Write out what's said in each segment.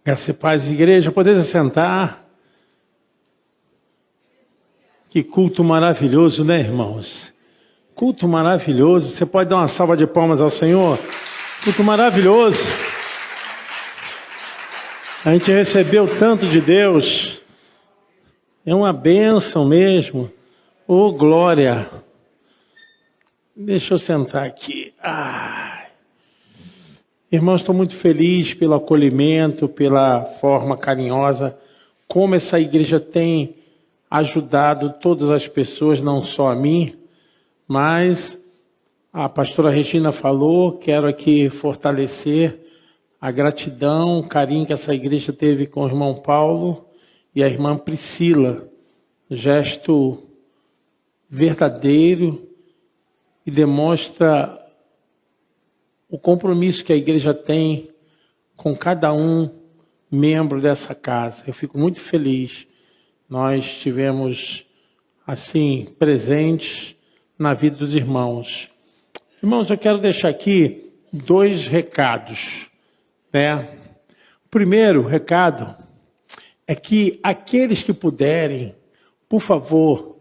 Graça e paz, igreja, poder sentar. Que culto maravilhoso, né, irmãos? Culto maravilhoso. Você pode dar uma salva de palmas ao Senhor? Culto maravilhoso. A gente recebeu tanto de Deus. É uma bênção mesmo. Oh, glória. Deixa eu sentar aqui. Irmãos, estou muito feliz pelo acolhimento, pela forma carinhosa, como essa igreja tem ajudado todas as pessoas, não só a mim, mas a pastora Regina falou, quero aqui fortalecer a gratidão, o carinho que essa igreja teve com o irmão Paulo e a irmã Priscila. Gesto verdadeiro e demonstra o compromisso que a igreja tem com cada um membro dessa casa. Eu fico muito feliz. Nós estivemos, assim, presentes na vida dos irmãos. Irmãos, eu quero deixar aqui 2 recados, né? O primeiro recado é que aqueles que puderem, por favor,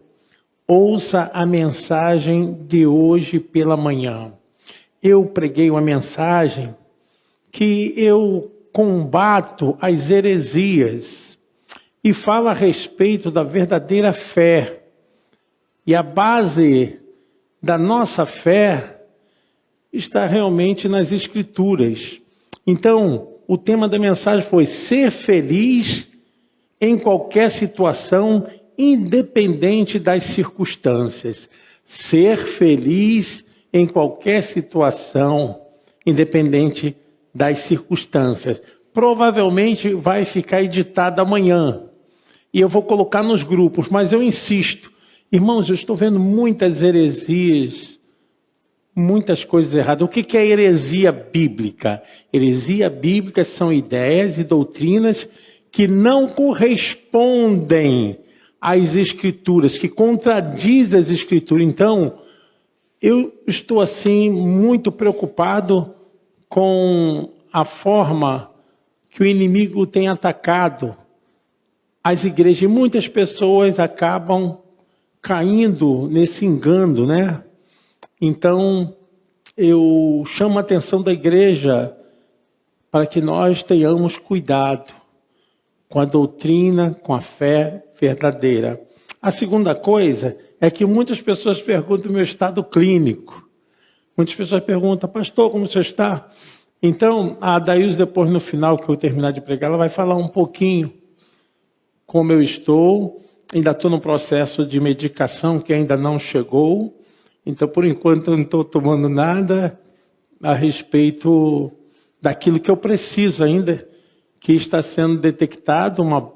ouça a mensagem de hoje pela manhã. Eu preguei uma mensagem que eu combato as heresias e falo a respeito da verdadeira fé. E a base da nossa fé está realmente nas Escrituras. Então, o tema da mensagem foi ser feliz em qualquer situação, independente das circunstâncias. Ser feliz em qualquer situação, independente das circunstâncias. Provavelmente vai ficar editado amanhã. E eu vou colocar nos grupos, mas eu insisto. Irmãos, eu estou vendo muitas heresias, muitas coisas erradas. O que é heresia bíblica? Heresia bíblica são ideias e doutrinas que não correspondem às Escrituras, que contradizem as Escrituras. Então, eu estou, assim, muito preocupado com a forma que o inimigo tem atacado as igrejas. E muitas pessoas acabam caindo nesse engano, né? Então, eu chamo a atenção da igreja para que nós tenhamos cuidado com a doutrina, com a fé verdadeira. A segunda coisa é que muitas pessoas perguntam o meu estado clínico. Muitas pessoas perguntam, pastor, como você está? Então, a Adailson, depois no final que eu terminar de pregar, ela vai falar um pouquinho como eu estou. Ainda estou no processo de medicação que ainda não chegou. Então, por enquanto, eu não estou tomando nada a respeito daquilo que eu preciso ainda, que está sendo detectado. Uma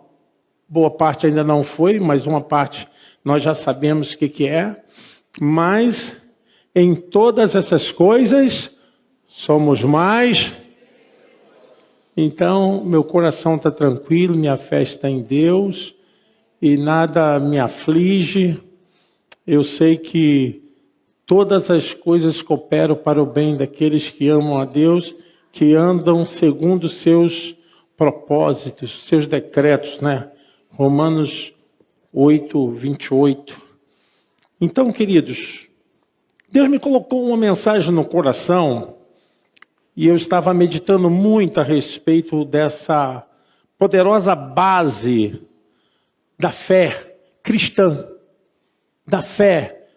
boa parte ainda não foi, mas uma parte nós já sabemos o que é. Mas em todas essas coisas somos mais. Então, meu coração está tranquilo, minha fé está em Deus e nada me aflige. Eu sei que todas as coisas cooperam para o bem daqueles que amam a Deus, que andam segundo os seus propósitos, seus decretos, né? Romanos 8, 28. Então, queridos, Deus me colocou uma mensagem no coração e eu estava meditando muito a respeito dessa poderosa base da fé cristã, da fé.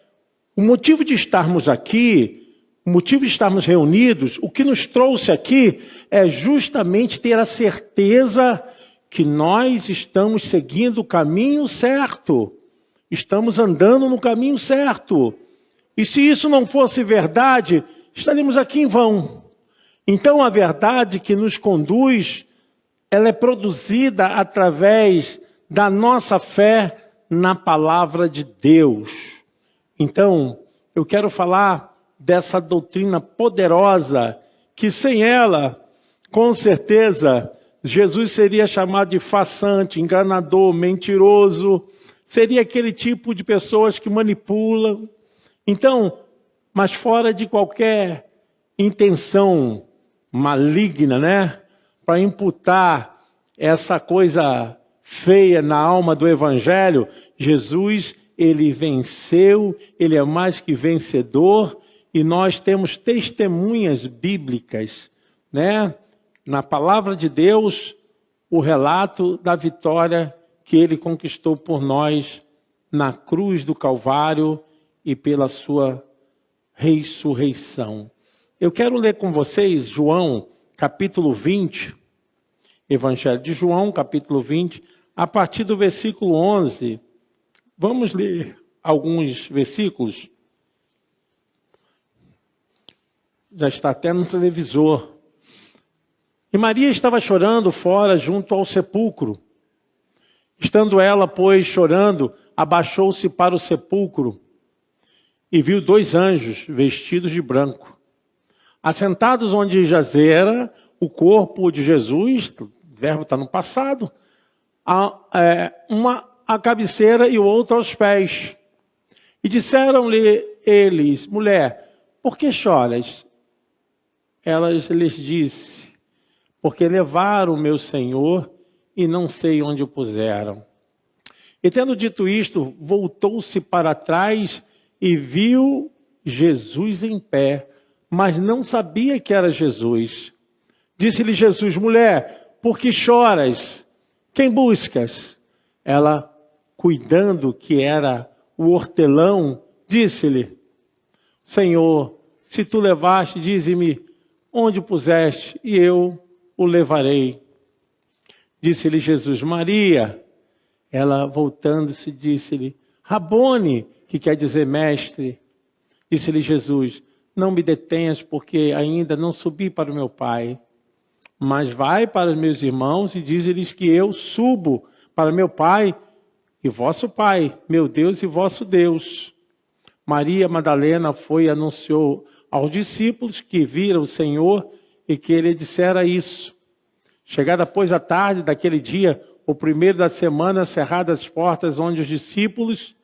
O motivo de estarmos aqui, o motivo de estarmos reunidos, o que nos trouxe aqui é justamente ter a certeza que nós estamos seguindo o caminho certo. Estamos andando no caminho certo. E se isso não fosse verdade, estaríamos aqui em vão. Então a verdade que nos conduz, ela é produzida através da nossa fé na palavra de Deus. Então, eu quero falar dessa doutrina poderosa, que sem ela, com certeza, Jesus seria chamado de farsante, enganador, mentiroso, seria aquele tipo de pessoas que manipulam. Então, mas fora de qualquer intenção maligna, né? Para imputar essa coisa feia na alma do Evangelho, Jesus, ele venceu, ele é mais que vencedor, e nós temos testemunhas bíblicas, né? Na palavra de Deus, o relato da vitória que ele conquistou por nós na cruz do Calvário e pela sua ressurreição. Eu quero ler com vocês João, capítulo 20, Evangelho de João, capítulo 20, a partir do versículo 11. Vamos ler alguns versículos. Já está até no televisor. E Maria estava chorando fora, junto ao sepulcro. Estando ela, pois, chorando, abaixou-se para o sepulcro e viu 2 anjos vestidos de branco, assentados onde jazera o corpo de Jesus, o verbo está no passado, uma à cabeceira e o outro aos pés. E disseram-lhe eles: mulher, por que choras? Ela lhes disse: porque levaram o meu Senhor e não sei onde o puseram. E tendo dito isto, voltou-se para trás e viu Jesus em pé, mas não sabia que era Jesus. Disse-lhe Jesus: mulher, por que choras? Quem buscas? Ela, cuidando que era o hortelão, disse-lhe: Senhor, se tu levaste, dize-me onde o puseste, e eu o levarei. Disse-lhe Jesus: Maria. Ela, voltando-se, disse-lhe: Rabone, que quer dizer mestre. Disse-lhe Jesus: não me detenhas, porque ainda não subi para o meu Pai. Mas vai para os meus irmãos e dize-lhes que eu subo para meu Pai e vosso Pai, meu Deus e vosso Deus. Maria Madalena foi e anunciou aos discípulos que viram o Senhor e que ele dissera isso. Chegada, pois, a tarde daquele dia, o primeiro da semana, cerradas as portas onde os discípulos,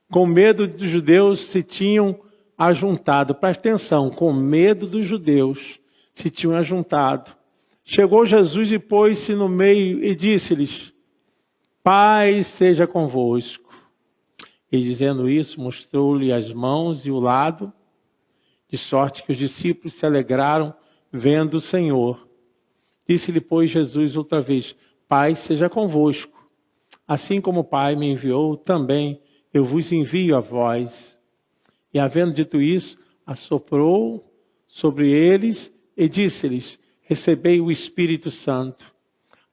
com medo dos judeus, se tinham ajuntado. Presta atenção, com medo dos judeus, se tinham ajuntado. Chegou Jesus e pôs-se no meio e disse-lhes: paz seja convosco. E dizendo isso, mostrou-lhe as mãos e o lado, de sorte que os discípulos se alegraram vendo o Senhor. Disse-lhe, pois, Jesus outra vez: paz seja convosco. Assim como o Pai me enviou, também eu vos envio a vós. E havendo dito isso, assoprou sobre eles e disse-lhes: recebei o Espírito Santo.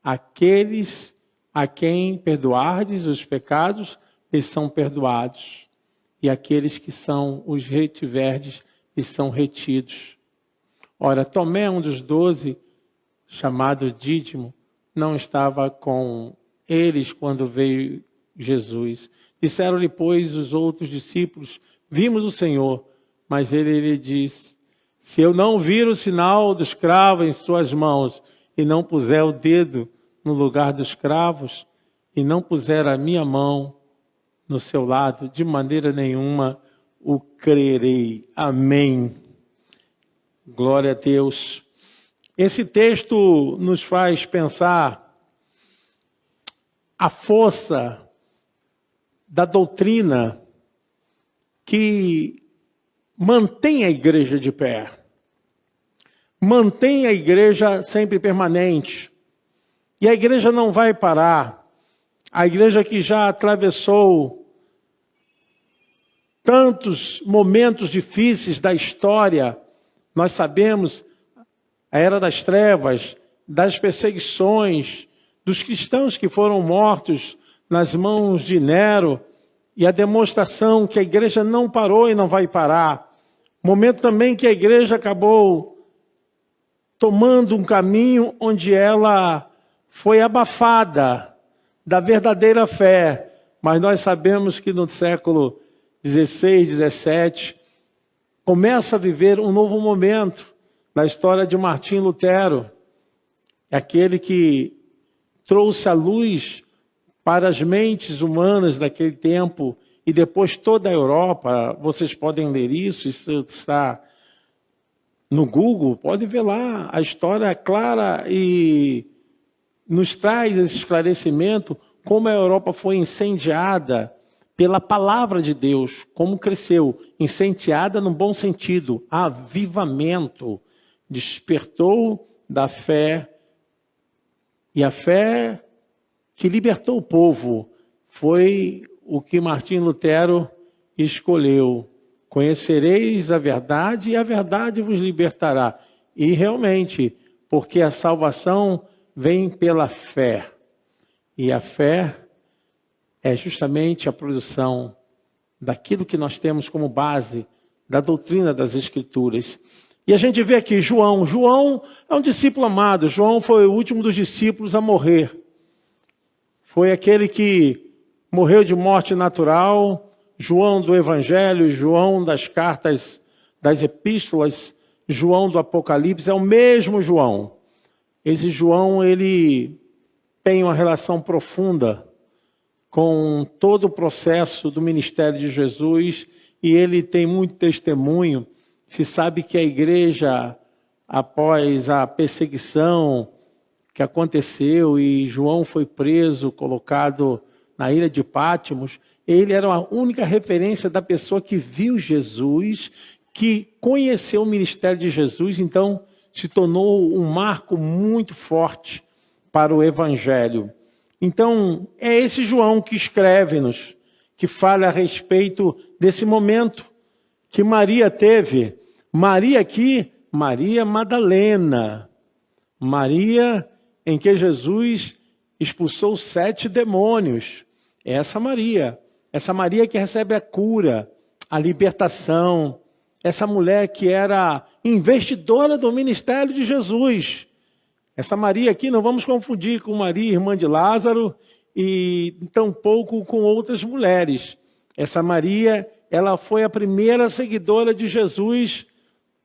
Aqueles a quem perdoardes os pecados, eles são perdoados. E aqueles que são os retiverdes, eles são retidos. Ora, Tomé, um dos 12, chamado Dídimo, não estava com eles quando veio Jesus. Disseram-lhe, pois, os outros discípulos: vimos o Senhor. Mas ele lhe disse: se eu não vir o sinal dos cravos em suas mãos, e não puser o dedo no lugar dos cravos, e não puser a minha mão no seu lado, de maneira nenhuma o crerei. Amém. Glória a Deus. Esse texto nos faz pensar a força da doutrina que mantém a igreja de pé. Mantém a igreja sempre permanente. E a igreja não vai parar. A igreja que já atravessou tantos momentos difíceis da história, nós sabemos a era das trevas, das perseguições, dos cristãos que foram mortos nas mãos de Nero, e a demonstração que a igreja não parou e não vai parar. Momento também que a igreja acabou tomando um caminho onde ela foi abafada da verdadeira fé. Mas nós sabemos que no século 16, 17, começa a viver um novo momento na história de Martim Lutero. É aquele que trouxe a luz para as mentes humanas daquele tempo e depois toda a Europa. Vocês podem ler isso está no Google, pode ver lá. A história é clara e nos traz esse esclarecimento como a Europa foi incendiada pela palavra de Deus, como cresceu, incendiada no bom sentido, avivamento, despertou da fé, e a fé que libertou o povo foi o que Martim Lutero escolheu. Conhecereis a verdade e a verdade vos libertará. E realmente, porque a salvação vem pela fé. E a fé é justamente a produção daquilo que nós temos como base da doutrina das Escrituras. E a gente vê aqui João. João é um discípulo amado. João foi o último dos discípulos a morrer. Foi aquele que morreu de morte natural. João do Evangelho, João das cartas, das epístolas, João do Apocalipse, é o mesmo João. Esse João, ele tem uma relação profunda com todo o processo do ministério de Jesus e ele tem muito testemunho. Se sabe que a igreja, após a perseguição que aconteceu e João foi preso, colocado na ilha de Pátimos, ele era a única referência da pessoa que viu Jesus, que conheceu o ministério de Jesus, então se tornou um marco muito forte para o Evangelho. Então, é esse João que escreve-nos, que fala a respeito desse momento que Maria teve. Maria aqui, Maria Madalena. Maria em que Jesus expulsou 7 demônios. Essa Maria que recebe a cura, a libertação. Essa mulher que era investidora do ministério de Jesus. Essa Maria aqui não vamos confundir com Maria, irmã de Lázaro, e tampouco com outras mulheres. Essa Maria, ela foi a primeira seguidora de Jesus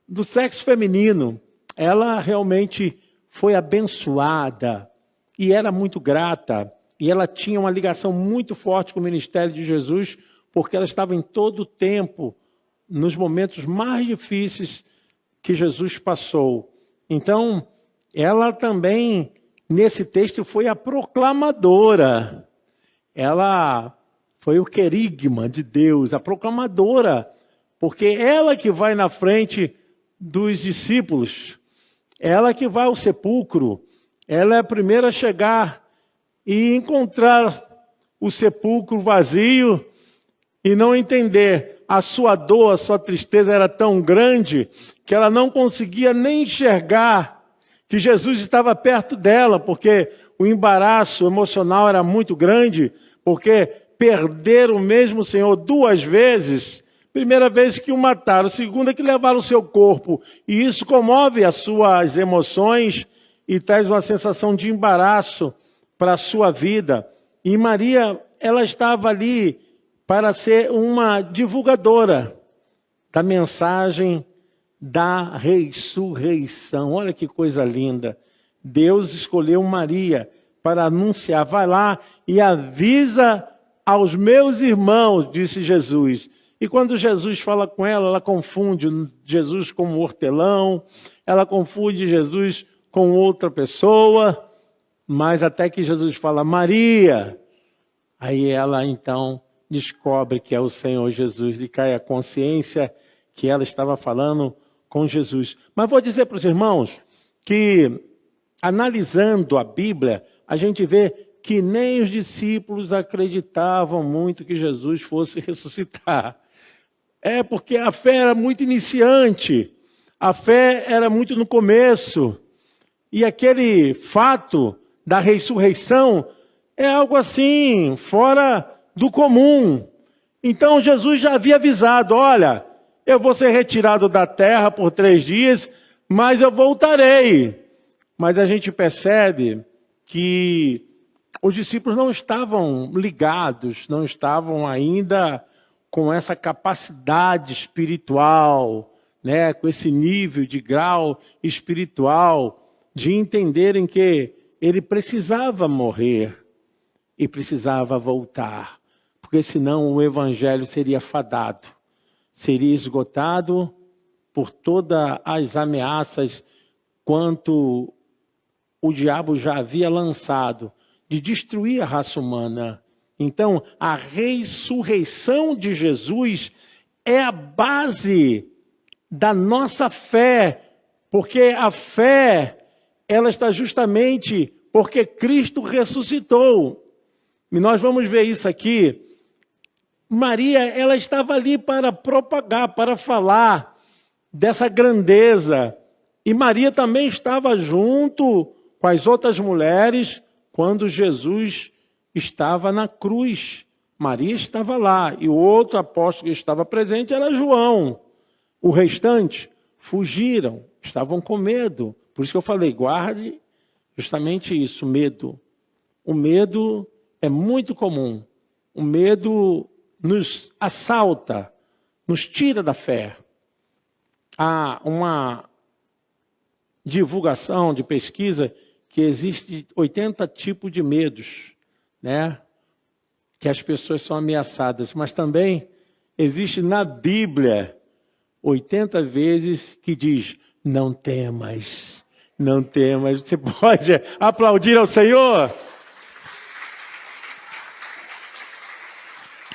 do sexo feminino. Ela realmente foi abençoada e era muito grata. E ela tinha uma ligação muito forte com o ministério de Jesus, porque ela estava em todo o tempo, nos momentos mais difíceis que Jesus passou. Então, ela também, nesse texto, foi a proclamadora. Ela foi o querigma de Deus, a proclamadora, porque ela que vai na frente dos discípulos, ela que vai ao sepulcro, ela é a primeira a chegar e encontrar o sepulcro vazio e não entender. A sua dor, a sua tristeza era tão grande que ela não conseguia nem enxergar que Jesus estava perto dela, porque o embaraço emocional era muito grande, porque perderam o mesmo Senhor 2 vezes. Primeira vez que o mataram, segunda que levaram o seu corpo. E isso comove as suas emoções e traz uma sensação de embaraço para a sua vida. E Maria, ela estava ali para ser uma divulgadora da mensagem da ressurreição. Olha que coisa linda. Deus escolheu Maria para anunciar. Vai lá e avisa aos meus irmãos, disse Jesus. E quando Jesus fala com ela, ela confunde Jesus com um hortelão, ela confunde Jesus com outra pessoa, mas até que Jesus fala, Maria, aí ela então descobre que é o Senhor Jesus e cai a consciência que ela estava falando com Jesus. Mas vou dizer para os irmãos que, analisando a Bíblia, a gente vê que nem os discípulos acreditavam muito que Jesus fosse ressuscitar. É porque a fé era muito iniciante, a fé era muito no começo. E aquele fato da ressurreição é algo assim, fora do comum. Então Jesus já havia avisado, olha, eu vou ser retirado da terra por 3 dias, mas eu voltarei. Mas a gente percebe que os discípulos não estavam ligados, não estavam ainda com essa capacidade espiritual, né, com esse nível de grau espiritual, de entenderem que ele precisava morrer e precisava voltar, porque senão o evangelho seria fadado, seria esgotado por todas as ameaças quanto o diabo já havia lançado de destruir a raça humana. Então, a ressurreição de Jesus é a base da nossa fé, porque a fé, ela está justamente porque Cristo ressuscitou. E nós vamos ver isso aqui. Maria, ela estava ali para propagar, para falar dessa grandeza. E Maria também estava junto com as outras mulheres quando Jesus estava na cruz. Maria estava lá. E o outro apóstolo que estava presente era João. O restante fugiram, estavam com medo. Por isso que eu falei, guarde justamente isso, medo. O medo é muito comum. O medo nos assalta, nos tira da fé. Há uma divulgação de pesquisa que existe 80 tipos de medos, né? Que as pessoas são ameaçadas. Mas também existe na Bíblia 80 vezes que diz, não temas, não temas. Você pode aplaudir ao Senhor?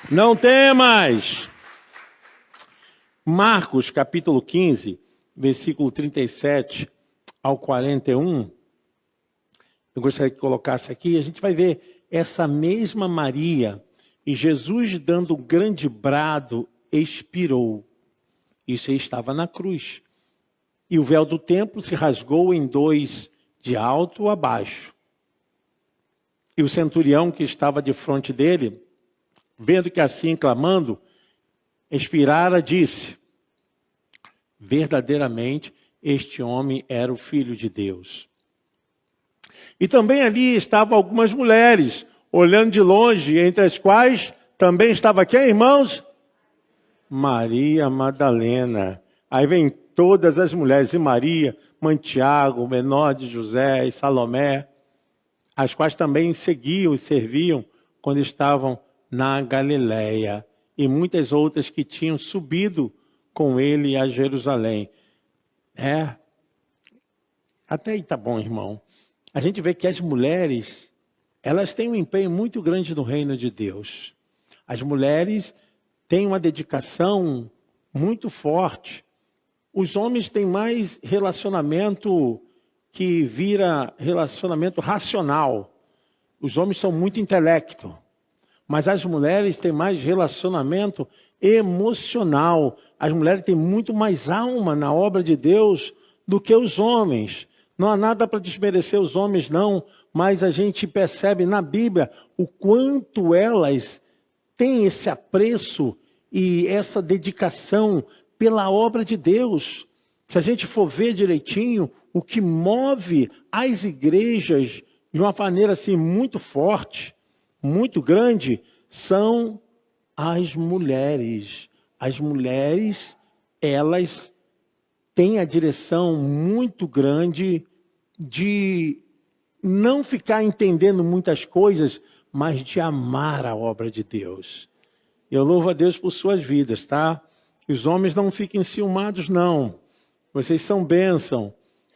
Não temas. Marcos, capítulo 15, versículo 37 ao 41. Eu gostaria que colocasse aqui. A gente vai ver essa mesma Maria. E Jesus, dando um grande brado, expirou. Isso aí estava na cruz. E o véu do templo se rasgou em dois, de alto a baixo. E o centurião que estava de frente dele, vendo que assim clamando, expirara, disse, verdadeiramente este homem era o Filho de Deus. E também ali estavam algumas mulheres, olhando de longe, entre as quais também estava quem, irmãos? Maria Madalena. Aí vem todas as mulheres, e Maria, mãe de Tiago, menor de José e Salomé, as quais também seguiam e serviam quando estavam na Galileia, e muitas outras que tinham subido com ele a Jerusalém. Até aí tá bom, irmão. A gente vê que as mulheres, elas têm um empenho muito grande no reino de Deus. As mulheres têm uma dedicação muito forte. Os homens têm mais relacionamento que vira relacionamento racional. Os homens são muito intelecto. Mas as mulheres têm mais relacionamento emocional. As mulheres têm muito mais alma na obra de Deus do que os homens. Não há nada para desmerecer os homens, não. Mas a gente percebe na Bíblia o quanto elas têm esse apreço e essa dedicação pela obra de Deus. Se a gente for ver direitinho, o que move as igrejas de uma maneira assim muito forte, muito grande, são as mulheres. As mulheres, elas têm a direção muito grande de não ficar entendendo muitas coisas, mas de amar a obra de Deus. Eu louvo a Deus por suas vidas, tá? Os homens não fiquem ciumados, não. Vocês são bênção,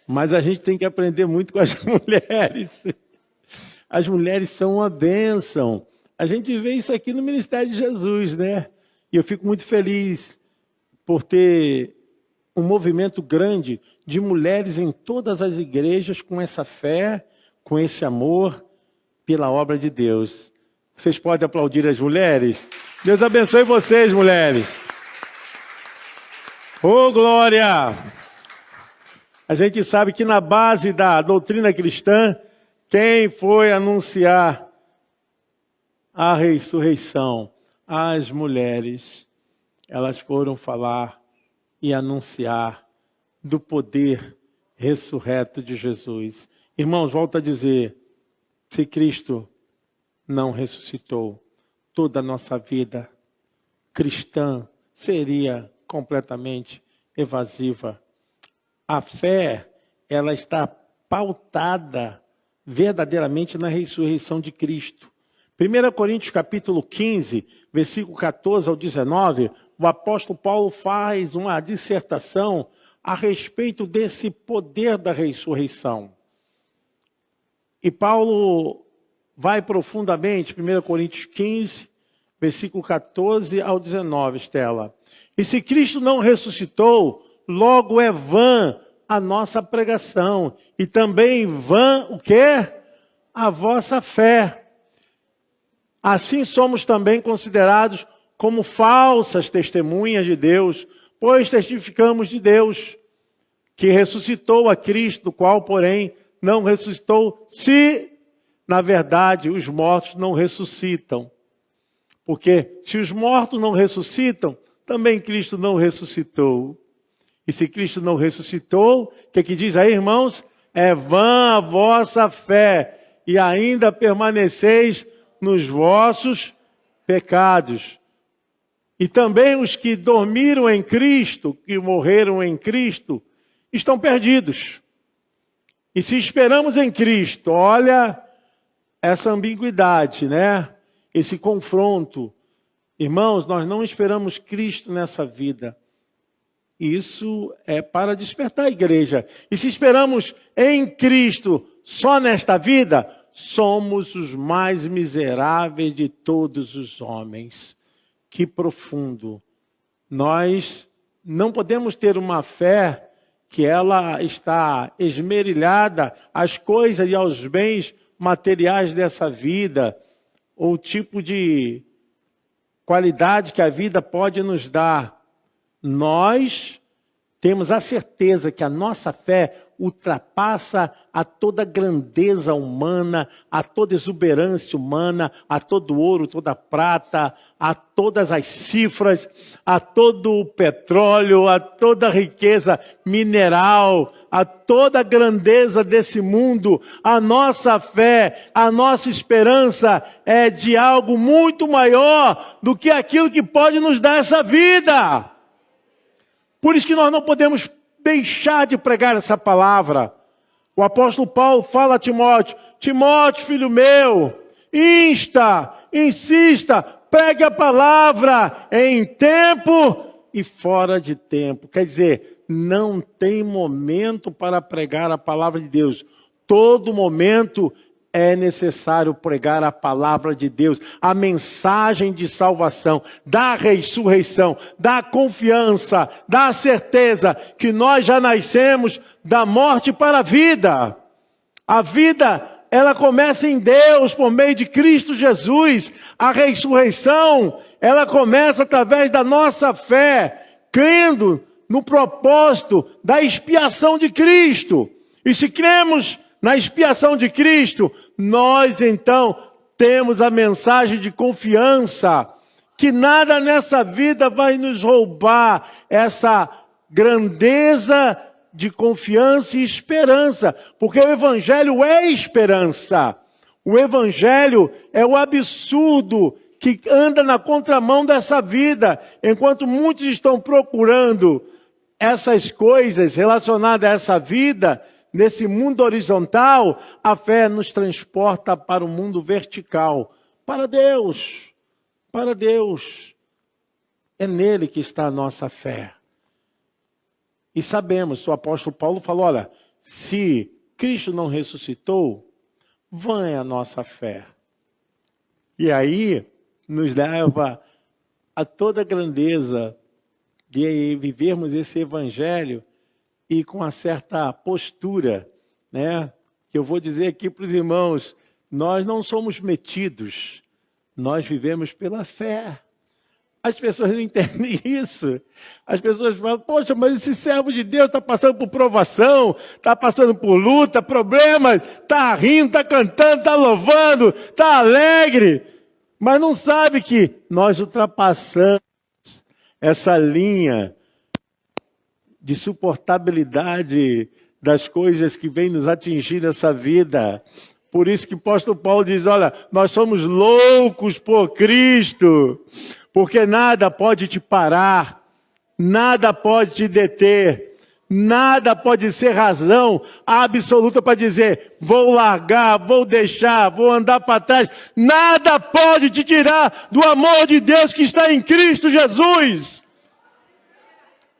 mas a gente tem que aprender muito com as mulheres. As mulheres são uma bênção. A gente vê isso aqui no Ministério de Jesus, né? E eu fico muito feliz por ter um movimento grande de mulheres em todas as igrejas com essa fé, com esse amor pela obra de Deus. Vocês podem aplaudir as mulheres? Deus abençoe vocês, mulheres. Ô, glória! A gente sabe que na base da doutrina cristã, quem foi anunciar a ressurreição? As mulheres. Elas foram falar e anunciar do poder ressurreto de Jesus. Irmãos, volto a dizer, se Cristo não ressuscitou, toda a nossa vida cristã seria completamente evasiva. A fé, ela está pautada verdadeiramente na ressurreição de Cristo. 1 Coríntios capítulo 15, versículo 14 ao 19, o apóstolo Paulo faz uma dissertação a respeito desse poder da ressurreição. E Paulo vai profundamente, 1 Coríntios 15, versículo 14 ao 19, Estela. E se Cristo não ressuscitou, logo é vã a nossa pregação. E também vã o quê? A vossa fé. Assim somos também considerados como falsas testemunhas de Deus, pois testificamos de Deus, que ressuscitou a Cristo, do qual, porém, não ressuscitou, se, na verdade, os mortos não ressuscitam. Porque se os mortos não ressuscitam, também Cristo não ressuscitou. E se Cristo não ressuscitou, o que diz aí, irmãos? É vã a vossa fé, e ainda permaneceis nos vossos pecados. E também os que dormiram em Cristo, que morreram em Cristo, estão perdidos. E se esperamos em Cristo, olha essa ambiguidade, né? Esse confronto. Irmãos, nós não esperamos Cristo nessa vida. Isso é para despertar a igreja. E se esperamos em Cristo só nesta vida, somos os mais miseráveis de todos os homens. Que profundo. Nós não podemos ter uma fé que ela está esmerilhada às coisas e aos bens materiais dessa vida, ou o tipo de qualidade que a vida pode nos dar. Nós temos a certeza que a nossa fé ultrapassa a toda grandeza humana, a toda exuberância humana, a todo ouro, toda prata, a todas as cifras, a todo o petróleo, a toda a riqueza mineral, a toda a grandeza desse mundo. A nossa fé, a nossa esperança é de algo muito maior do que aquilo que pode nos dar essa vida. Por isso que nós não podemos deixar de pregar essa palavra. O apóstolo Paulo fala a Timóteo: Timóteo, filho meu, insista, pregue a palavra em tempo e fora de tempo. Quer dizer, não tem momento para pregar a palavra de Deus. Todo momento é necessário pregar a palavra de Deus, a mensagem de salvação, da ressurreição, da confiança, da certeza que nós já nascemos da morte para a vida. A vida, ela começa em Deus por meio de Cristo Jesus. A ressurreição, ela começa através da nossa fé, crendo no propósito da expiação de Cristo. E se cremos na expiação de Cristo, nós então temos a mensagem de confiança, que nada nessa vida vai nos roubar essa grandeza de confiança e esperança, porque o Evangelho é esperança. O Evangelho é o absurdo que anda na contramão dessa vida, enquanto muitos estão procurando essas coisas relacionadas a essa vida. Nesse mundo horizontal, a fé nos transporta para o mundo vertical. Para Deus. Para Deus. É nele que está a nossa fé. E sabemos, o apóstolo Paulo falou, olha, se Cristo não ressuscitou, vã é a nossa fé. E aí, nos leva a toda a grandeza de vivermos esse evangelho e com uma certa postura, né? Que eu vou dizer aqui para os irmãos, nós não somos metidos, nós vivemos pela fé. As pessoas não entendem isso. As pessoas falam, poxa, mas esse servo de Deus está passando por provação, está passando por luta, problemas, está rindo, está cantando, está louvando, está alegre. Mas não sabe que nós ultrapassamos essa linha de suportabilidade das coisas que vêm nos atingir nessa vida. Por isso que o apóstolo Paulo diz, olha, nós somos loucos por Cristo, porque nada pode te parar, nada pode te deter, nada pode ser razão absoluta para dizer, vou largar, vou deixar, vou andar para trás. Nada pode te tirar do amor de Deus que está em Cristo Jesus.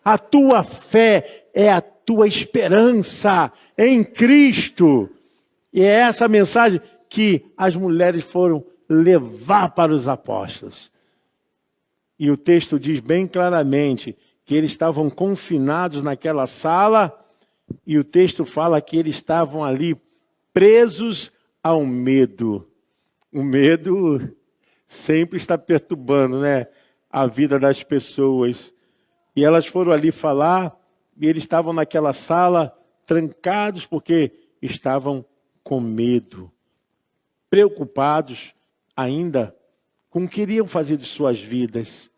A tua fé é a tua esperança em Cristo. E é essa mensagem que as mulheres foram levar para os apóstolos. E o texto diz bem claramente que eles estavam confinados naquela sala, e o texto fala que eles estavam ali presos ao medo. O medo sempre está perturbando, né, a vida das pessoas. E elas foram ali falar, e eles estavam naquela sala trancados porque estavam com medo, preocupados ainda com o que iriam fazer de suas vidas.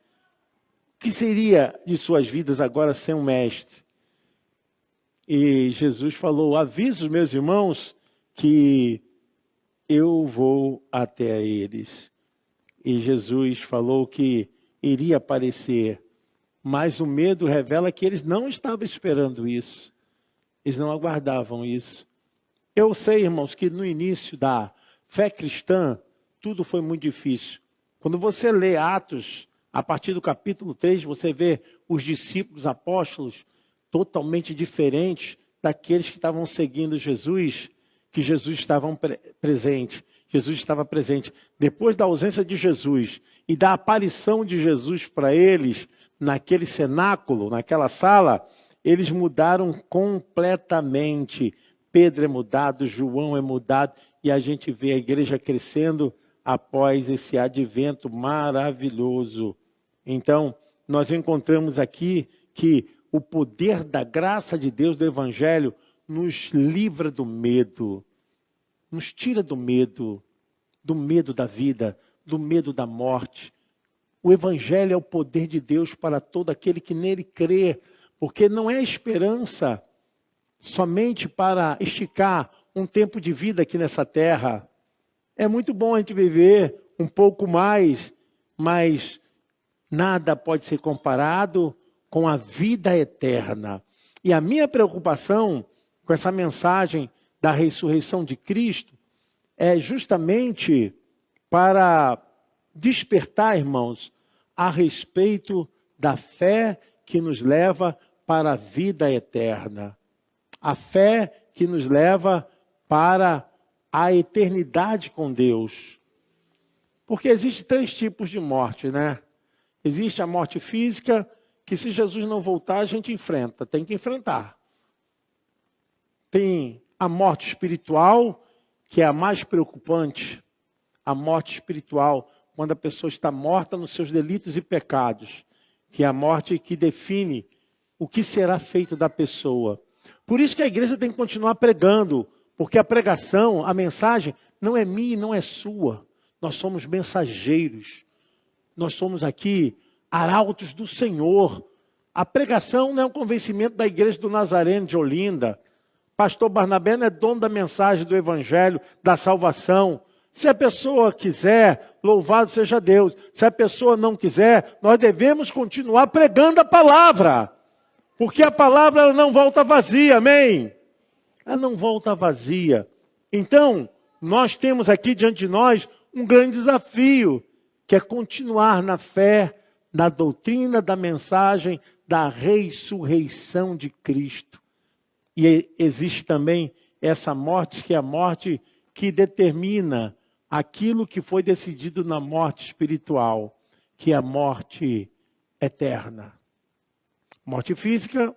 O que seria de suas vidas agora sem um mestre? E Jesus falou: avisa os meus irmãos que eu vou até eles. E Jesus falou que iria aparecer, mas o medo revela que eles não estavam esperando isso. Eles não aguardavam isso. Eu sei, irmãos, que no início da fé cristã, tudo foi muito difícil. Quando você lê Atos, a partir do capítulo 3, você vê os discípulos apóstolos totalmente diferentes daqueles que estavam seguindo Jesus, que Jesus estava presente. Jesus estava presente. Depois da ausência de Jesus e da aparição de Jesus para eles, naquele cenáculo, naquela sala, eles mudaram completamente. Pedro é mudado, João é mudado, e a gente vê a igreja crescendo após esse advento maravilhoso. Então, nós encontramos aqui que o poder da graça de Deus, do Evangelho, nos livra do medo, nos tira do medo da vida, do medo da morte. O Evangelho é o poder de Deus para todo aquele que nele crê, porque não é esperança somente para esticar um tempo de vida aqui nessa terra. É muito bom a gente viver um pouco mais, mas nada pode ser comparado com a vida eterna. E a minha preocupação com essa mensagem da ressurreição de Cristo é justamente para despertar, irmãos, a respeito da fé que nos leva para a vida eterna. A fé que nos leva para a eternidade com Deus. Porque existem 3 tipos de morte, né? Existe a morte física, que se Jesus não voltar, a gente enfrenta, tem que enfrentar. Tem a morte espiritual, que é a mais preocupante. A morte espiritual, quando a pessoa está morta nos seus delitos e pecados, que é a morte que define o que será feito da pessoa. Por isso que a igreja tem que continuar pregando, porque a pregação, a mensagem, não é minha e não é sua. Nós somos mensageiros. Nós somos aqui arautos do Senhor. A pregação não é um convencimento da igreja do Nazareno de Olinda. Pastor Barnabé não é dono da mensagem do Evangelho, da salvação. Se a pessoa quiser, louvado seja Deus. Se a pessoa não quiser, nós devemos continuar pregando a palavra. Porque a palavra ela não volta vazia, amém? Ela não volta vazia. Então, nós temos aqui diante de nós um grande desafio, que é continuar na fé, na doutrina da mensagem da ressurreição de Cristo. E existe também essa morte, que é a morte que determina aquilo que foi decidido na morte espiritual, que é a morte eterna. Morte física,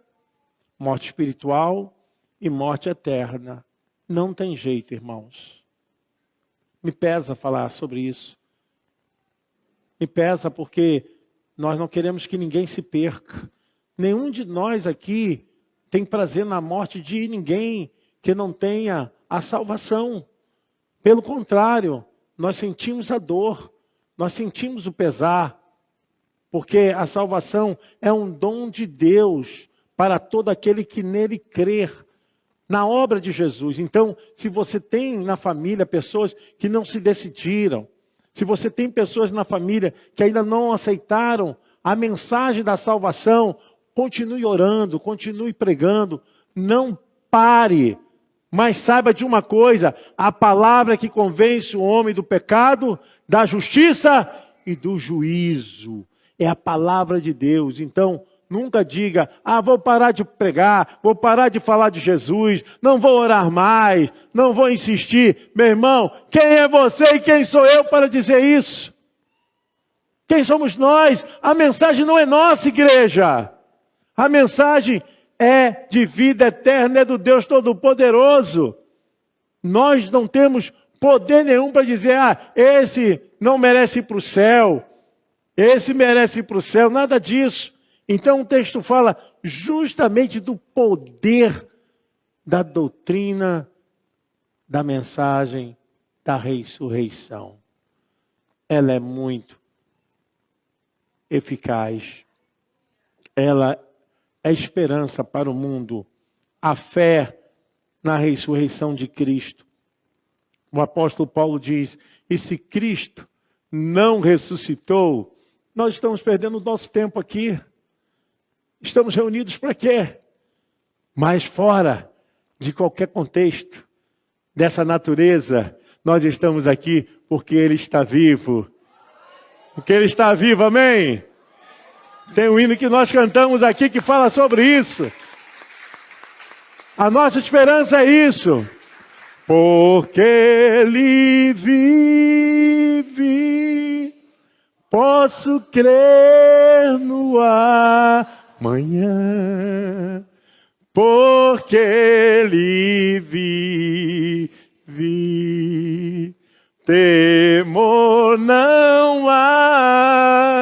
morte espiritual e morte eterna. Não tem jeito, irmãos. Me pesa falar sobre isso. Me pesa porque nós não queremos que ninguém se perca. Nenhum de nós aqui tem prazer na morte de ninguém que não tenha a salvação. Pelo contrário, nós sentimos a dor, nós sentimos o pesar, porque a salvação é um dom de Deus para todo aquele que nele crer, na obra de Jesus. Então, se você tem na família pessoas que não se decidiram, se você tem pessoas na família que ainda não aceitaram a mensagem da salvação, continue orando, continue pregando, não pare. Mas saiba de uma coisa, a palavra que convence o homem do pecado, da justiça e do juízo. É a palavra de Deus. Então, nunca diga, vou parar de pregar, vou parar de falar de Jesus, não vou orar mais, não vou insistir. Meu irmão, quem é você e quem sou eu para dizer isso? Quem somos nós? A mensagem não é nossa, igreja. A mensagem é de vida eterna, é do Deus Todo-Poderoso. Nós não temos poder nenhum para dizer, esse não merece ir para o céu, esse merece ir para o céu, nada disso. Então o texto fala justamente do poder da doutrina, da mensagem da ressurreição. Ela é muito eficaz. Ela é esperança para o mundo. A fé na ressurreição de Cristo. O apóstolo Paulo diz, e se Cristo não ressuscitou, nós estamos perdendo o nosso tempo aqui. Estamos reunidos para quê? Mas fora de qualquer contexto dessa natureza, nós estamos aqui porque Ele está vivo. Porque Ele está vivo, amém? Tem um hino que nós cantamos aqui que fala sobre isso. A nossa esperança é isso. Porque Ele vive, posso crer no amanhã. Porque Ele vive, temor não há.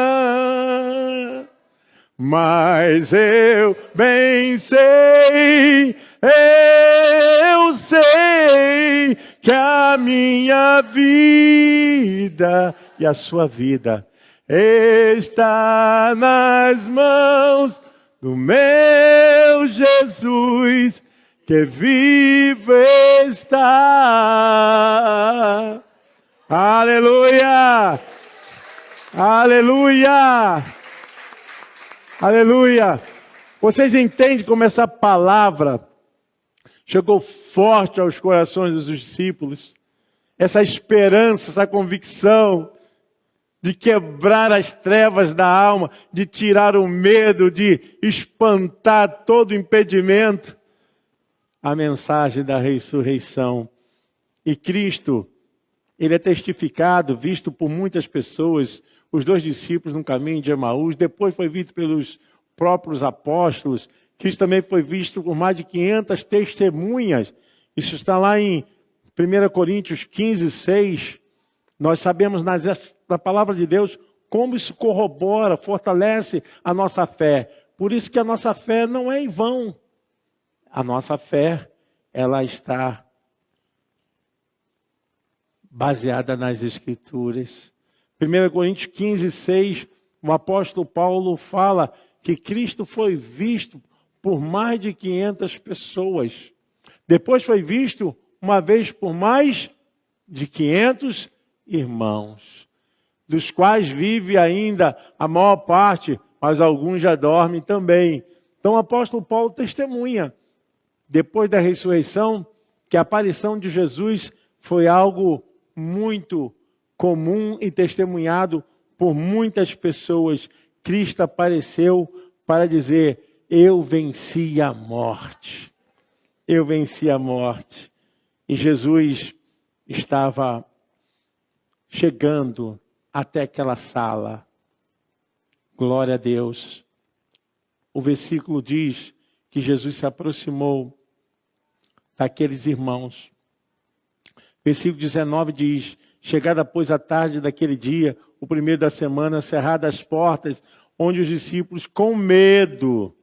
Mas eu bem sei, eu sei que a minha vida e a sua vida está nas mãos do meu Jesus, que vivo está. Aleluia! Aleluia! Aleluia! Vocês entendem como essa palavra chegou forte aos corações dos discípulos? Essa esperança, essa convicção de quebrar as trevas da alma, de tirar o medo, de espantar todo impedimento. A mensagem da ressurreição. E Cristo, Ele é testificado, visto por muitas pessoas, os 2 discípulos no caminho de Emaús, depois foi visto pelos próprios apóstolos. Cristo também foi visto por mais de 500 testemunhas. Isso está lá em 1 Coríntios 15, 6. Nós sabemos na palavra de Deus como isso corrobora, fortalece a nossa fé. Por isso que a nossa fé não é em vão. A nossa fé, ela está baseada nas Escrituras. 1 Coríntios 15, 6, o apóstolo Paulo fala que Cristo foi visto por mais de 500 pessoas. Depois foi visto uma vez por mais de 500 irmãos, dos quais vive ainda a maior parte, mas alguns já dormem também. Então o apóstolo Paulo testemunha, depois da ressurreição, que a aparição de Jesus foi algo muito comum e testemunhado por muitas pessoas. Cristo apareceu para dizer, eu venci a morte. Eu venci a morte. E Jesus estava chegando até aquela sala. Glória a Deus. O versículo diz que Jesus se aproximou daqueles irmãos. Versículo 19 diz, chegada pois a tarde daquele dia, o primeiro da semana, cerradas as portas, onde os discípulos, com medo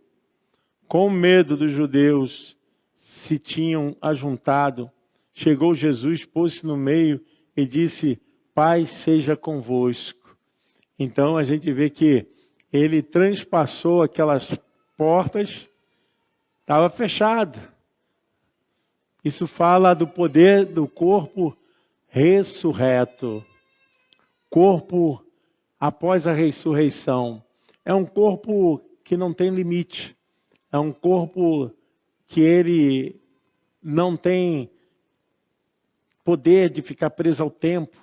dos judeus, se tinham ajuntado, chegou Jesus, pôs-se no meio e disse, paz seja convosco. Então a gente vê que ele transpassou aquelas portas, estava fechado. Isso fala do poder do corpo ressurreto. Corpo após a ressurreição. É um corpo que não tem limite. É um corpo que ele não tem poder de ficar preso ao tempo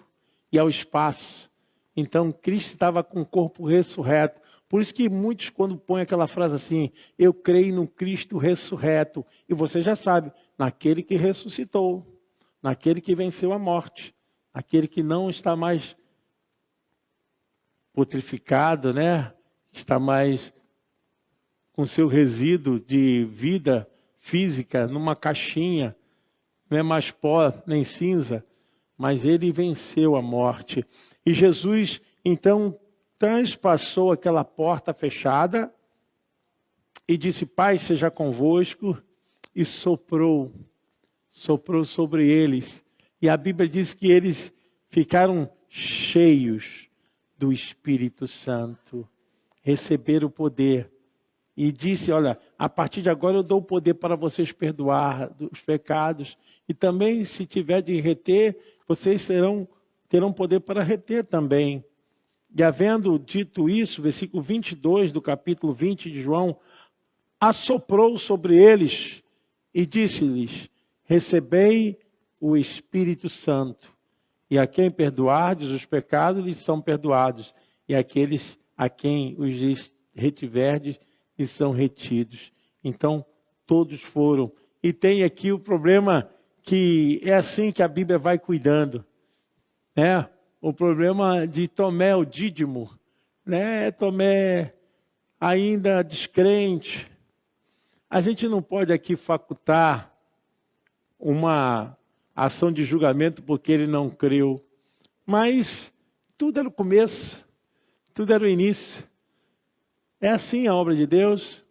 e ao espaço. Então Cristo estava com o corpo ressurreto. Por isso que muitos, quando põem aquela frase assim, eu creio no Cristo ressurreto, e você já sabe, naquele que ressuscitou, naquele que venceu a morte, aquele que não está mais putrificado, né? Está mais com seu resíduo de vida física numa caixinha, não é mais pó nem cinza, mas ele venceu a morte. E Jesus, então, transpassou aquela porta fechada e disse, Pai, seja convosco, e soprou sobre eles. E a Bíblia diz que eles ficaram cheios do Espírito Santo, receberam o poder. E disse, olha, a partir de agora eu dou o poder para vocês perdoar os pecados. E também, se tiver de reter, vocês terão poder para reter também. E havendo dito isso, versículo 22 do capítulo 20 de João, assoprou sobre eles e disse-lhes, recebei o Espírito Santo. E a quem perdoardes os pecados, lhes são perdoados. E aqueles a quem os retiverdes, lhes são retidos. Então, todos foram. E tem aqui o problema que é assim que a Bíblia vai cuidando, né? O problema de Tomé, o Dídimo, né? Tomé ainda descrente. A gente não pode aqui facultar uma ação de julgamento porque ele não creu. Mas tudo era o começo, tudo era o início. É assim a obra de Deus,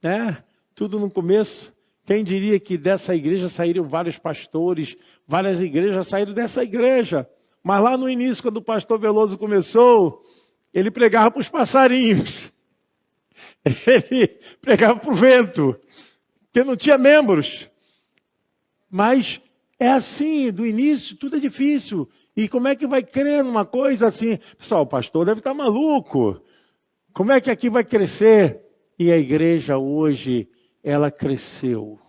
né? Tudo no começo. Quem diria que dessa igreja saíram vários pastores, várias igrejas saíram dessa igreja. Mas lá no início, quando o pastor Veloso começou, ele pregava para os passarinhos. Ele pregava para o vento, porque não tinha membros. Mas é assim, do início tudo é difícil. E como é que vai crer numa coisa assim? Pessoal, o pastor deve estar maluco. Como é que aqui vai crescer? E a igreja hoje, ela cresceu.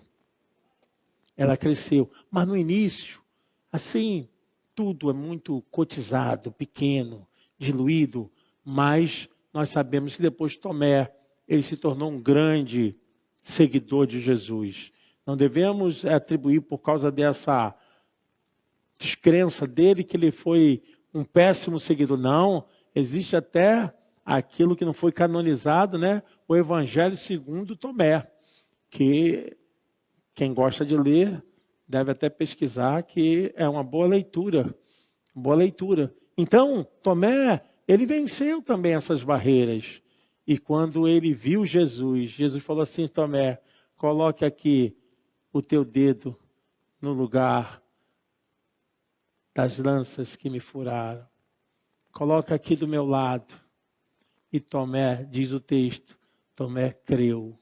Ela cresceu. Mas no início, assim, tudo é muito cotizado, pequeno, diluído. Mas nós sabemos que depois Tomé, ele se tornou um grande seguidor de Jesus. Não devemos atribuir por causa dessa descrença dele que ele foi um péssimo seguidor. Não, existe até aquilo que não foi canonizado, né? O Evangelho segundo Tomé, que quem gosta de ler deve até pesquisar, que é uma boa leitura. Boa leitura. Então, Tomé, ele venceu também essas barreiras. E quando ele viu Jesus, Jesus falou assim, Tomé, coloque aqui o teu dedo no lugar das lanças que me furaram. Coloca aqui do meu lado. E Tomé, diz o texto, Tomé creu.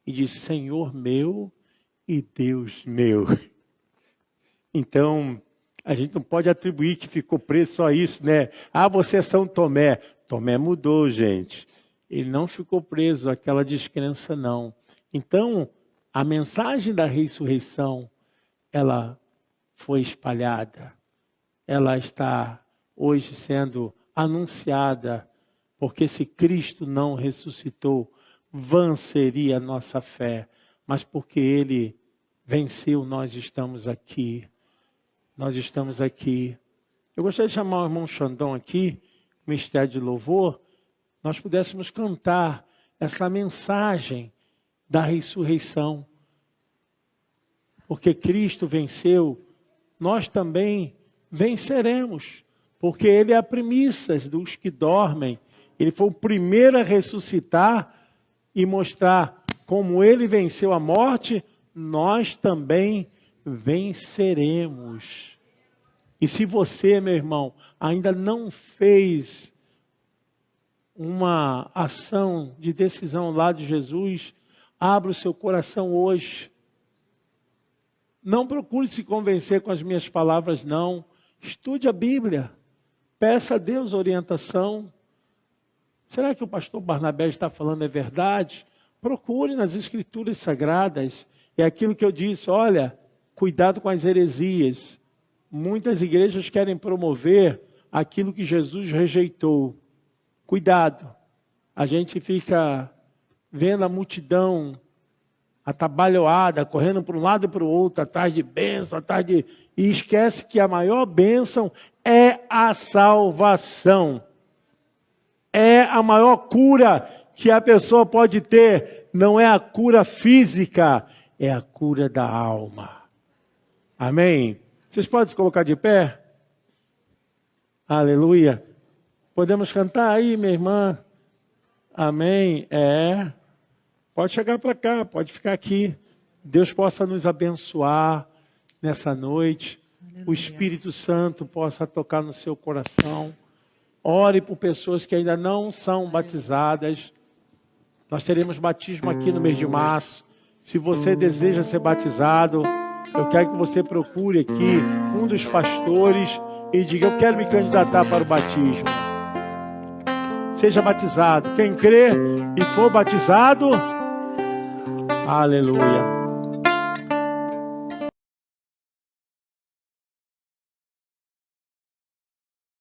E disse, Senhor meu e Deus meu. Então, a gente não pode atribuir que ficou preso só a isso, né? Ah, você é São Tomé. Tomé mudou, gente. Ele não ficou preso àquela descrença, não. Então, a mensagem da ressurreição, ela foi espalhada. Ela está hoje sendo anunciada, porque se Cristo não ressuscitou, vã seria a nossa fé. Mas porque Ele venceu, nós estamos aqui. Nós estamos aqui. Eu gostaria de chamar o irmão Xandão aqui, Ministério de Louvor, nós pudéssemos cantar essa mensagem da ressurreição. Porque Cristo venceu, nós também venceremos. Porque Ele é a primícia dos que dormem. Ele foi o primeiro a ressuscitar e mostrar como Ele venceu a morte, nós também venceremos. E se você, meu irmão, ainda não fez uma ação de decisão ao lado de Jesus, abra o seu coração hoje. Não procure se convencer com as minhas palavras, não. Estude a Bíblia. Peça a Deus orientação. Será que o pastor Barnabé está falando é verdade? Procure nas Escrituras Sagradas. É aquilo que eu disse, olha, cuidado com as heresias. Muitas igrejas querem promover aquilo que Jesus rejeitou. Cuidado. a gente fica vendo a multidão atabalhoada, correndo para um lado e para o outro, atrás de bênção, e esquece que a maior bênção é a salvação. É a maior cura que a pessoa pode ter. Não é a cura física, é a cura da alma. Amém? Vocês podem se colocar de pé? Aleluia. Podemos cantar aí, minha irmã? Amém? Pode chegar para cá, pode ficar aqui. Deus possa nos abençoar nessa noite. Aleluia. O Espírito Santo possa tocar no seu coração. Ore por pessoas que ainda não são batizadas. Nós teremos batismo aqui no mês de março. Se você deseja ser batizado, eu quero que você procure aqui um dos pastores e diga: eu quero me candidatar para o batismo. Seja batizado. Quem crê e for batizado, aleluia.